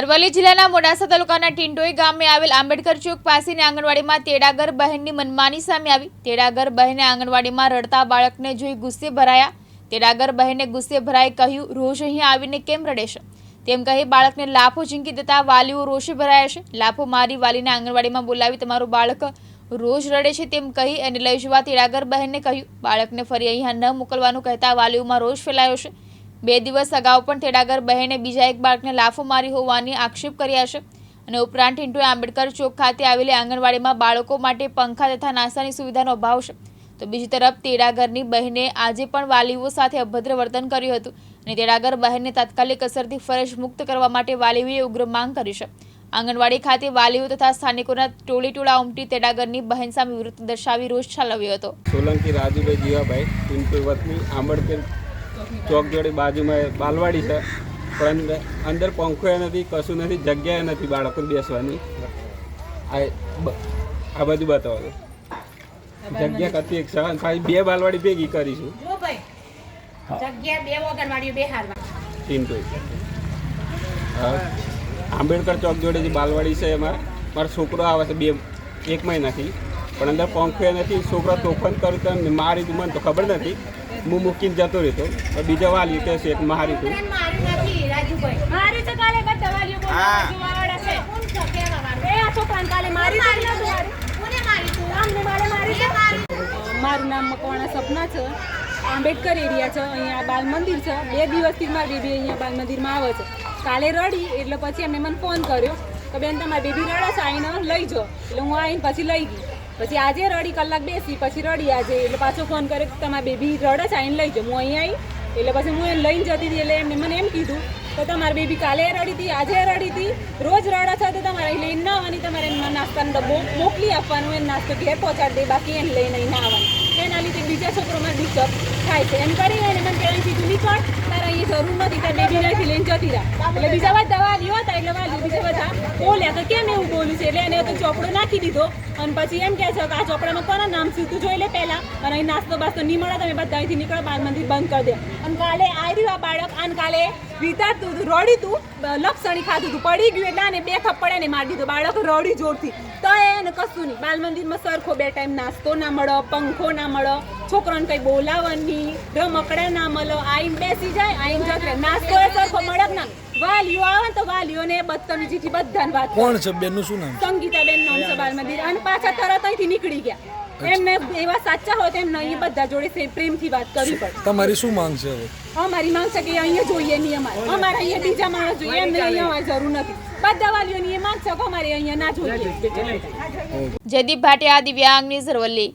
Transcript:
અરવલ્લી જિલ્લાના મોડાસા તાલુકાના ટિંડોઈ ગામે આવેલ આંબેડકર ચોક પાસેની આંગણવાડીમાં તેડાગર બહેનની મનમાની સામે આવી। તેડાગર બહેને આંગણવાડીમાં રડતા બાળકને જોઈ ગુસ્સે ભરાયા। તેડાગર બહેને ગુસ્સે ભરાઈ કહ્યું, રોજ અહીં આવીને કેમ રડે છે તેમ કહી બાળકને લાફો ઝીંકી દેતા વાલીઓ રોષે ભરાયા છે। લાફો મારી વાલીને આંગણવાડીમાં બોલાવી તમારું બાળક રોજ રડે છે તેમ કહી અને લઈ જવા તેડાગર બહેને કહ્યું। બાળકને ફરી અહીંયા ન મોકલવાનું કહેતા વાલીઓમાં રોષ ફેલાયો છે। 2 દિવસ અગાઉ પણ તેડાગર બહેને બીજા એક બાળકને લાફો મારી હોવાની આક્ષેપ કર્યા છે અને ઉપરાંત ટિંડોઈ આંબેડકર ચોક ખાતે આવેલી આંગણવાડીમાં બાળકો માટે પંખા તથા નાસ્તાની સુવિધાનો અભાવ છે। તો બીજી તરફ તેડાગરની બહેને આજે પણ વાલીઓ સાથે અભદ્ર વર્તન કર્યું હતું અને તેડાગર બહેનને તાત્કાલિક અસરથી ફરજ મુક્ત કરવા માટે વાલીઓએ ઉગ્ર માંગ કરી છે। આંગણવાડી ખાતે વાલીઓ તથા સ્થાનિકોના ટોળા ઉમટી તેડાગરની બહેન સામે વિરોધ દર્શાવી રોષ ઠાલવ્યો હતો। સોલંકી રાજુભાઈ જીવાભાઈ ટિંડોઈ વતની આંબેડકર ચોક જોડે બાજુમાં બાલવાડી છે, પણ અંદર પંખો નથી, કશું નથી, જગ્યાએ નથી બાળકોને બેસવાની। આ બધું બતાવો, જગ્યા કતી એક છે, ખાલી 2 બાલવાડી ભેગી કરીશું ટિંડોઈ। આંબેડકર ચોક જોડે જે બાલવાડી છે એમાં મારો છોકરો આવે છે 1 મહિનાથી, પણ અંદર પંખો નથી। છોકરો તોફાન કર્યું તો મારી તું મને તો ખબર નથી, હું મૂકીને જતો રહેતો, બીજા વાલી કે છે મારી તું મારું નામ મકવાણા સપના છે, આંબેડકર એરિયા છે, અહીંયા બાલ મંદિર છે। 2 દિવસથી મારી બેબી અહીંયા બાલ મંદિરમાં આવે છે। કાલે રડી એટલે પછી એમને મને ફોન કર્યો કે બેન તમારી બેબી રડે છે, આવીને લઈ જાઓ। એટલે હું આવીને પછી લઈ ગઈ। પછી આજે રડી કલાક બેસી, પછી રડી આજે એટલે પાછો ફોન કર્યો કે તમારી બેબી રડે છે, આવીને લઈ જાઓ। હું અહીં આવી એટલે પછી હું એને લઈને જતી હતી, એટલે એમને મને એમ કીધું કે તમારી બેબી કાલે રડી હતી, આજે રડી હતી, રોજ રડે છે, તો તમારે અહીં લઈને ના આવવાની, તમારે એમાં નાસ્તાનો ડબ્બો મોકલી આપવાનો, એને નાસ્તો ઘેર પહોંચાડી દે, બાકી એને લઈને અહીં ના આવવાનું। એના લીધે બીજા છોકરોમાં ડિસ્ટર્બ થાય છે એમ કરીને એને મને પહેલાં કીધું નીકળ, તારે અહીંયા જરૂર નથી, તારે બેબી અહીંથી લઈને જતી રહે। એટલે બીજા બધા વાલીઓ હતા, એટલે વાલી બીજા બધા બોલ્યા કે કેમ એવું બોલ્યું છે, એટલે એને તો ચોપડો નાખી દીધો અને પછી એમ કહે છે કે આ ચોપડામાં કોના નામ છે તું જોઈ લે પહેલાં, અને અહીં નાસ્તો બાસ્તો નહીં મળે, તમે બધા અહીંથી નીકળો, બાલ મંદિર બંધ કરી દે। અને કાલે આવ્યું આ બાળક, અને કાલે વિતારતું રડી તું, લપસણી ખાધું તું, પડી ગયું એટલે આને 2 થપ્પડ એને મારી દીધો, બાળક રડી જોરથી, તો એને કશું નહીં। બાલ મંદિરમાં સરખો 2 ટાઈમ નાસ્તો ના મળે, પંખો ના મળે, છોકરાને કંઈ બોલાવવાની, રમકડા ના મળે, આઈને બેસી જાય, આઈને જતો, નાસ્તો એ સરખો મળે ના। વાલીઓ આવે તો વાલીઓને બદતમીજીથી બધાને વાત કોણ છે બેનનું શું નામ? સંગીતાબેન નામ છે બાલ મંદિર, અને પાછા તરત અહીંથી નીકળી ગયા। એમને એવા સાચા હોય તો એમને અહીંયા બધા જોડે પ્રેમથી વાત કરવી પડે। તમારી શું માંગ છે હવે? અમારી માંગ છે કે અહીંયા જોઈએ નહીં, અમારે અહીંયા બીજા માણસ જોઈએ, એમને અહીંયા અમારે જરૂર નથી। બધા વાલીઓની એ માંગ છે કે અમારે અહીંયા ના જોઈએ। જયદીપ ભાટિયા, દિવ્યાંગ ન્યૂઝ, અરવલ્લી।